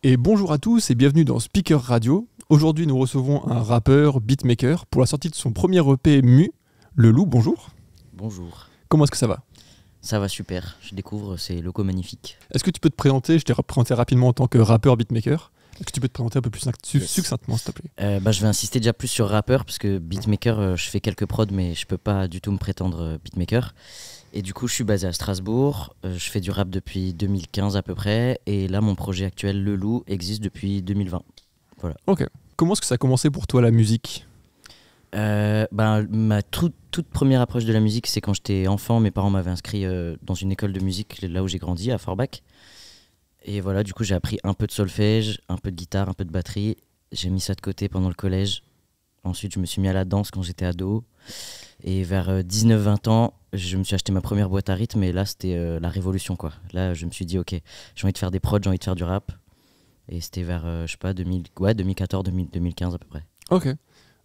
Et bonjour à tous et bienvenue dans Speaker Radio. Aujourd'hui, nous recevons un rappeur, beatmaker, pour la sortie de son premier EP Mu, Le Loup. Bonjour. Bonjour. Comment est-ce que ça va ? Ça va super, je découvre ces locaux magnifiques. Est-ce que tu peux te présenter ? Je t'ai présenté rapidement en tant que rappeur, beatmaker. Est-ce que tu peux te présenter un peu plus succinctement, s'il te plaît ? Je vais insister déjà plus sur rappeur, parce que beatmaker, je fais quelques prods, mais je peux pas du tout me prétendre beatmaker. Et du coup, je suis basé à Strasbourg, je fais du rap depuis 2015 à peu près, et là, mon projet actuel, Le Loup, existe depuis 2020. Voilà. Ok. Comment est-ce que ça a commencé pour toi, la musique ? Ma toute première approche de la musique, c'est quand j'étais enfant, mes parents m'avaient inscrit dans une école de musique, là où j'ai grandi, à Forbach. Et voilà, du coup, j'ai appris un peu de solfège, un peu de guitare, un peu de batterie. J'ai mis ça de côté pendant le collège. Ensuite, je me suis mis à la danse quand j'étais ado. Et vers 19-20 ans, je me suis acheté ma première boîte à rythme. Et là, c'était la révolution, quoi. Là, je me suis dit, ok, j'ai envie de faire des prods, j'ai envie de faire du rap. Et c'était vers, 2014-2015 à peu près. Ok.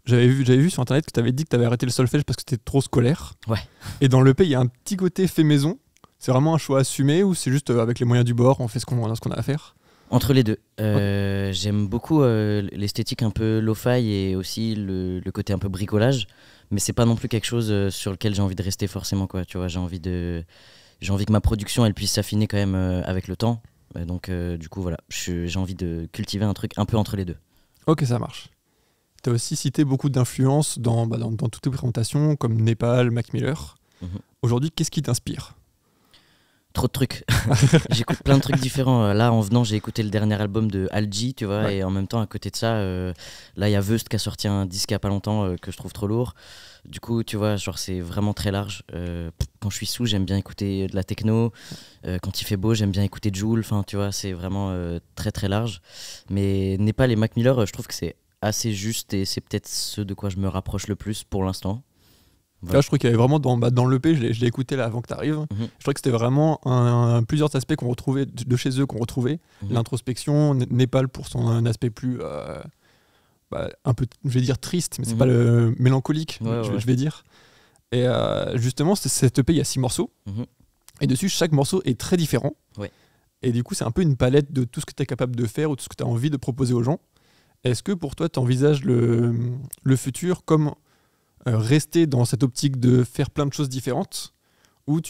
J'avais vu sur internet que tu avais dit que tu avais arrêté le solfège parce que c'était trop scolaire. Ouais. Et dans l'EP, il y a un petit côté fait maison. C'est vraiment un choix assumé ou c'est juste avec les moyens du bord, on fait ce qu'on a à faire ? Entre les deux. J'aime beaucoup l'esthétique un peu lo-fi et aussi le côté un peu bricolage. Mais c'est pas non plus quelque chose sur lequel j'ai envie de rester forcément, quoi. Tu vois, j'ai envie que ma production elle puisse s'affiner quand même avec le temps. Donc du coup, voilà, j'ai envie de cultiver un truc un peu entre les deux. Ok, ça marche. Tu as aussi cité beaucoup d'influences dans toutes tes présentations, comme Népal, Mac Miller. Aujourd'hui, qu'est-ce qui t'inspire ? Trop de trucs. J'écoute plein de trucs différents. Là, en venant, j'ai écouté le dernier album de Algi, tu vois, et en même temps, à côté de ça, là, il y a Veust qui a sorti un disque il n'y a pas longtemps que je trouve trop lourd. Du coup, tu vois, genre, c'est vraiment très large. Quand je suis sous, j'aime bien écouter de la techno. Quand il fait beau, j'aime bien écouter Jul. Enfin, tu vois, c'est vraiment très, très large. Mais Népal et Mac Miller, je trouve que c'est assez juste et c'est peut-être ce de quoi je me rapproche le plus pour l'instant. Voilà. Là, je trouve qu'il y avait vraiment dans l'EP, je l'ai écouté là avant que tu arrives. Je trouvais que c'était vraiment plusieurs aspects qu'on retrouvait de chez eux, qu'on retrouvait. L'introspection, Népal pour son aspect plus un peu, je vais dire triste, mais c'est pas le mélancolique, je vais dire. Et justement, cette EP, il y a 6 morceaux. Et dessus, chaque morceau est très différent. Ouais. Et du coup, c'est un peu une palette de tout ce que tu es capable de faire ou tout ce que tu as envie de proposer aux gens. Est-ce que pour toi, tu envisages le futur comme rester dans cette optique de faire plein de choses différentes, ou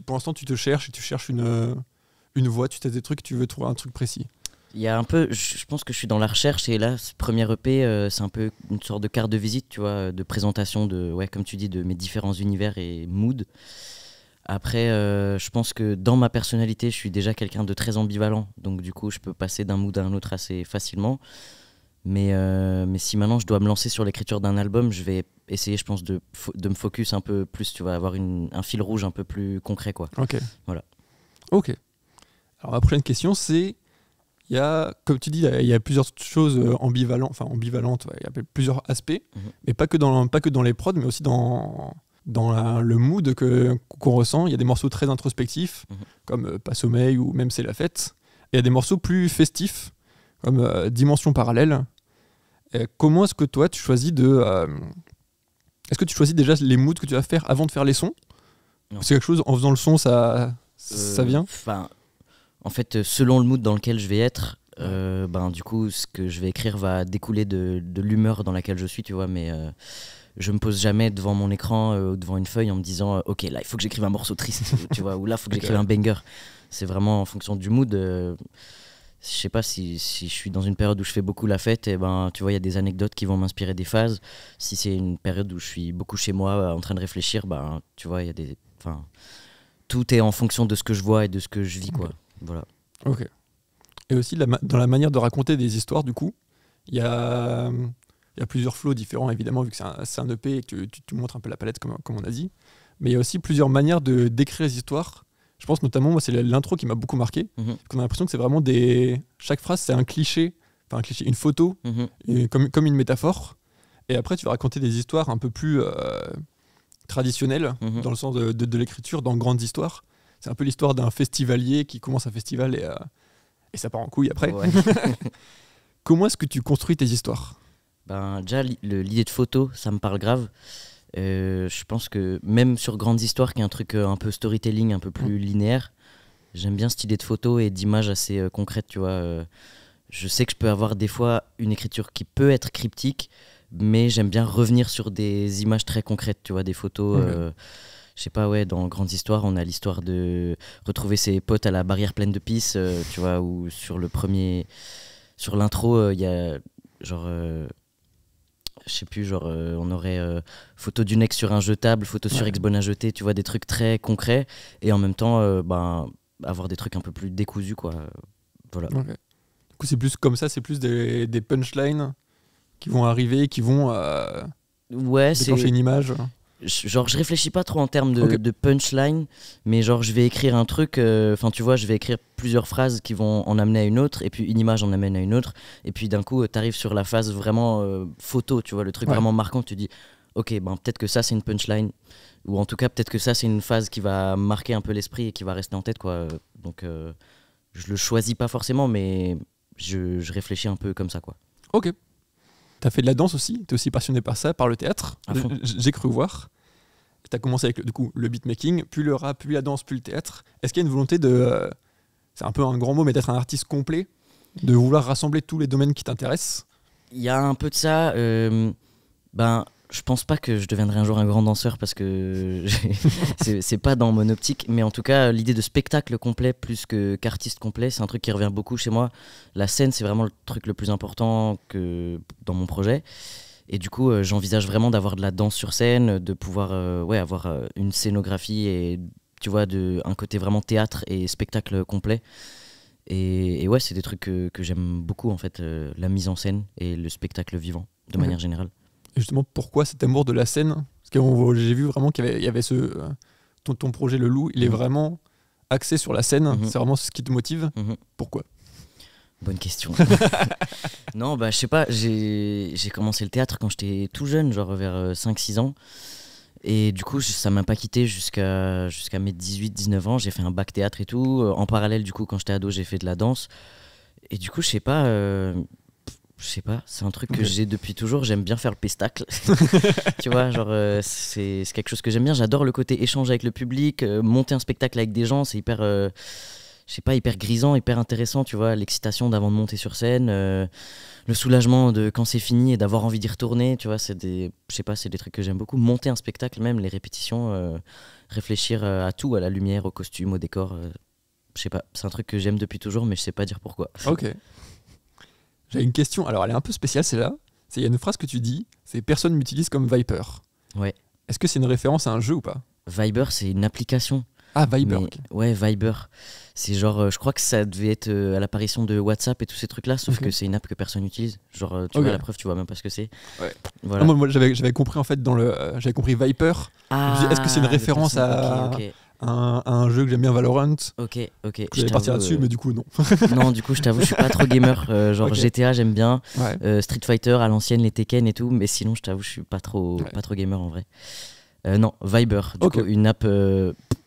pour l'instant tu te cherches et tu cherches une voie, tu testes des trucs, tu veux trouver un truc précis? Il y a un peu, je pense que je suis dans la recherche et là, ce premier EP, c'est un peu une sorte de carte de visite, tu vois, de présentation comme tu dis, de mes différents univers et moods. Après, je pense que dans ma personnalité, je suis déjà quelqu'un de très ambivalent, donc du coup, je peux passer d'un mood à un autre assez facilement. Mais si maintenant je dois me lancer sur l'écriture d'un album, je vais essayer, je pense, de me focus un peu plus, tu vas avoir un fil rouge un peu plus concret, quoi. Ok. Voilà. Ok. Alors ma prochaine question, c'est, comme tu dis, il y a plusieurs choses ambivalentes, il y a plusieurs aspects, mais pas que dans les prods, mais aussi dans le mood qu'on ressent. Il y a des morceaux très introspectifs, comme Pas sommeil ou même C'est la fête. Et il y a des morceaux plus festifs, comme Dimension parallèle. Comment est-ce que toi tu choisis est-ce que tu choisis déjà les moods que tu vas faire avant de faire les sons? C'est quelque chose, en faisant le son, ça vient? En fait, selon le mood dans lequel je vais être, du coup, ce que je vais écrire va découler de l'humeur dans laquelle je suis, tu vois, mais je me pose jamais devant mon écran ou devant une feuille en me disant ok, là il faut que j'écrive un morceau triste, tu vois, ou là il faut que j'écrive un banger. C'est vraiment en fonction du mood. Je sais pas si je suis dans une période où je fais beaucoup la fête, et tu vois, il y a des anecdotes qui vont m'inspirer des phases. Si c'est une période où je suis beaucoup chez moi en train de réfléchir, tu vois, tout est en fonction de ce que je vois et de ce que je vis, quoi. Voilà. Ok. Et aussi dans la manière de raconter des histoires, du coup, il y a plusieurs flows différents, évidemment, vu que c'est un EP et que tu montres un peu la palette, comme on a dit. Mais il y a aussi plusieurs manières de d'écrire les histoires. Je pense notamment, moi, c'est l'intro qui m'a beaucoup marqué. On a l'impression que c'est vraiment chaque phrase, c'est un cliché, une photo, comme une métaphore. Et après, tu vas raconter des histoires un peu plus traditionnelles, dans le sens de l'écriture, dans grandes histoires. C'est un peu l'histoire d'un festivalier qui commence un festival et ça part en couille après. Ouais. Comment est-ce que tu construis tes histoires? Déjà, l'idée de photo, ça me parle grave. Je pense que même sur Grandes Histoires, qui est un truc un peu storytelling, un peu plus linéaire, j'aime bien cette idée de photo et d'image assez concrète, tu vois. je sais que je peux avoir des fois une écriture qui peut être cryptique, mais j'aime bien revenir sur des images très concrètes, tu vois, des photos. Je sais pas, ouais, dans Grandes Histoires, on a l'histoire de retrouver ses potes à la barrière pleine de pisse, tu vois, ou sur l'intro, il y a genre, je sais plus, genre, on aurait photo d'une ex sur un jetable, photo sur ex bonne à jeter, tu vois, des trucs très concrets, et en même temps, avoir des trucs un peu plus décousus, quoi. Voilà. Okay. Du coup, c'est plus comme ça, c'est plus des punchlines qui vont arriver, qui vont déclencher une image. Genre, je réfléchis pas trop en termes de punchline, mais genre, je vais écrire un truc, tu vois, je vais écrire plusieurs phrases qui vont en amener à une autre, et puis une image en amène à une autre, et puis d'un coup, t'arrives sur la phase vraiment photo, tu vois, le truc vraiment marquant, tu dis, ok, peut-être que ça, c'est une punchline, ou en tout cas, peut-être que ça, c'est une phase qui va marquer un peu l'esprit et qui va rester en tête, quoi. Donc, je le choisis pas forcément, mais je réfléchis un peu comme ça, quoi. Ok. T'as fait de la danse aussi, t'es aussi passionné par ça, par le théâtre. J'ai cru voir. T'as commencé avec le beatmaking, puis le rap, puis la danse, puis le théâtre. Est-ce qu'il y a une volonté de, c'est un peu un grand mot, mais d'être un artiste complet, de vouloir rassembler tous les domaines qui t'intéressent? Il y a un peu de ça. Je pense pas que je deviendrai un jour un grand danseur parce que c'est pas dans mon optique, mais en tout cas l'idée de spectacle complet plus qu'artiste complet, c'est un truc qui revient beaucoup chez moi. La scène, c'est vraiment le truc le plus important que dans mon projet, et du coup j'envisage vraiment d'avoir de la danse sur scène, de pouvoir avoir une scénographie et tu vois un côté vraiment théâtre et spectacle complet. Et ouais, c'est des trucs que j'aime beaucoup en fait, la mise en scène et le spectacle vivant de manière générale. Et justement, pourquoi cet amour de la scène? Parce que j'ai vu vraiment qu'il y avait ton projet Le Loup, il est vraiment axé sur la scène, c'est vraiment ce qui te motive. Pourquoi? Bonne question. Non, je sais pas, j'ai commencé le théâtre quand j'étais tout jeune, genre vers 5-6 ans. Et du coup, ça m'a pas quitté jusqu'à mes 18-19 ans. J'ai fait un bac théâtre et tout. En parallèle, du coup, quand j'étais ado, j'ai fait de la danse. Et du coup, je sais pas, c'est un truc que j'ai depuis toujours. J'aime bien faire le pestacle. Tu vois, genre, c'est quelque chose que j'aime bien. J'adore le côté échange avec le public, monter un spectacle avec des gens, c'est hyper, je sais pas, hyper grisant, hyper intéressant, tu vois. L'excitation d'avant de monter sur scène, le soulagement de quand c'est fini et d'avoir envie d'y retourner, tu vois. C'est des trucs que j'aime beaucoup. Monter un spectacle, même les répétitions, réfléchir à tout, à la lumière, au costume, au décor. Je sais pas, c'est un truc que j'aime depuis toujours, mais je sais pas dire pourquoi. Ok. J'ai une question, alors elle est un peu spéciale, c'est là. Il y a une phrase que tu dis, c'est « Personne m'utilise comme Viper ». Ouais. Est-ce que c'est une référence à un jeu ou pas? Viber, c'est une application. Ah, Viber. Mais, ouais, Viber. C'est genre, je crois que ça devait être à l'apparition de WhatsApp et tous ces trucs-là, sauf que c'est une app que personne n'utilise. Genre, tu vois la preuve, tu vois même pas ce que c'est. Ouais. Voilà. Non, moi j'avais compris en fait j'avais compris Viper. Est-ce que c'est une référence à un jeu que j'aime bien, Valorant? Ok. J'allais partir là-dessus, mais du coup non. Non, du coup je t'avoue, je suis pas trop gamer. Genre GTA j'aime bien, Street Fighter à l'ancienne, les Tekken et tout, mais sinon je t'avoue, je suis pas trop gamer en vrai. Non, Viber, du coup, une app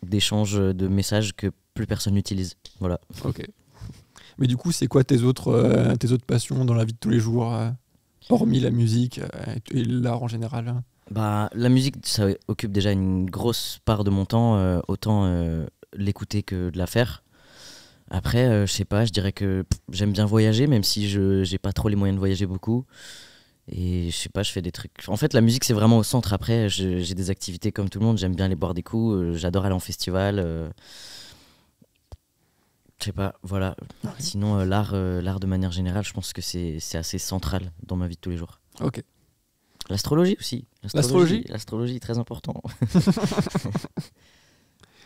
d'échange de messages que plus personne n'utilise. Voilà. Ok. Mais du coup, c'est quoi tes autres passions dans la vie de tous les jours, hormis la musique et l'art en général? La musique, ça occupe déjà une grosse part de mon temps, autant l'écouter que de la faire. Après, je sais pas, je dirais que j'aime bien voyager, même si j'ai pas trop les moyens de voyager beaucoup. Et je sais pas, je fais des trucs. En fait, la musique, c'est vraiment au centre. Après, j'ai des activités comme tout le monde. J'aime bien aller boire des coups. J'adore aller en festival. Je sais pas, voilà. Okay. Sinon, l'art de manière générale, je pense que c'est assez central dans ma vie de tous les jours. Ok. L'astrologie aussi. L'astrologie, très important.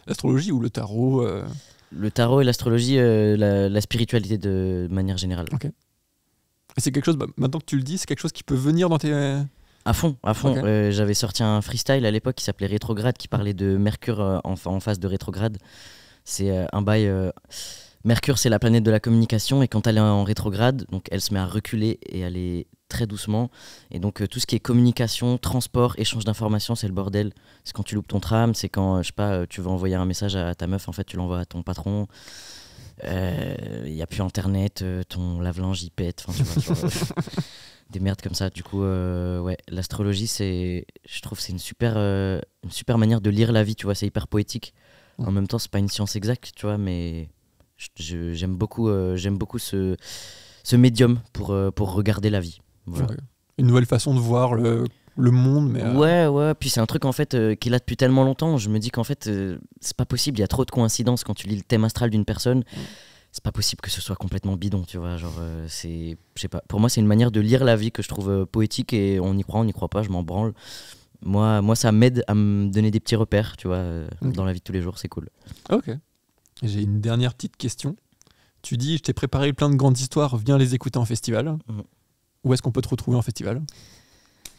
L'astrologie ou le tarot Le tarot et l'astrologie, la spiritualité de manière générale. Ok. Et c'est quelque chose, maintenant que tu le dis, c'est quelque chose qui peut venir dans tes... À fond. Okay. J'avais sorti un freestyle à l'époque qui s'appelait Rétrograde, qui parlait de Mercure en phase de rétrograde. C'est un bail... Mercure, c'est la planète de la communication, et quand elle est en rétrograde, donc elle se met à reculer et aller très doucement. Et donc tout ce qui est communication, transport, échange d'informations, c'est le bordel. C'est quand tu loupes ton tram, c'est quand, je sais pas, tu veux envoyer un message à ta meuf, en fait tu l'envoies à ton patron. Il n'y a plus internet, ton lave-linge il pète, tu vois, des merdes comme ça. Du coup, l'astrologie, je trouve que c'est une super manière de lire la vie, tu vois, c'est hyper poétique. En même temps, c'est pas une science exacte, tu vois, mais j'aime beaucoup ce médium pour regarder la vie. Voilà. Ouais. Une nouvelle façon de voir le monde. Mais, Ouais, puis c'est un truc en fait qui est là depuis tellement longtemps. Je me dis qu'en fait, c'est pas possible. Il y a trop de coïncidences quand tu lis le thème astral d'une personne. C'est pas possible que ce soit complètement bidon, tu vois. Genre, je sais pas. Pour moi, c'est une manière de lire la vie que je trouve poétique et on y croit pas, je m'en branle. Moi, ça m'aide à me donner des petits repères, tu vois, dans la vie de tous les jours, c'est cool. Ok. J'ai une dernière petite question. Tu dis, je t'ai préparé plein de grandes histoires, viens les écouter en festival. Où est-ce qu'on peut te retrouver en festival ?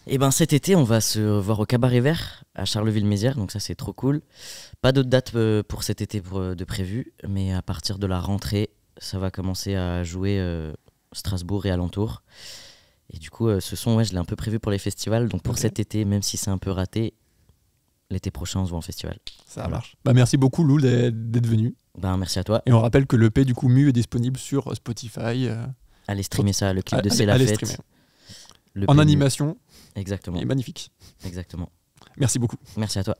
Et ben cet été, on va se voir au Cabaret Vert à Charleville-Mézières, donc ça c'est trop cool. Pas d'autres dates pour cet été de prévu, mais à partir de la rentrée, ça va commencer à jouer Strasbourg et alentour. Et du coup, ce son, je l'ai un peu prévu pour les festivals, donc pour cet été, même si c'est un peu raté, l'été prochain on se voit en festival. Ça marche. Merci beaucoup Loul d'être venu. Merci à toi. Et on rappelle que l'EP du coup Mu est disponible sur Spotify. Allez streamer ça, le clip de C'est la fête. En animation. Exactement. Et magnifique. Exactement. Merci beaucoup. Merci à toi.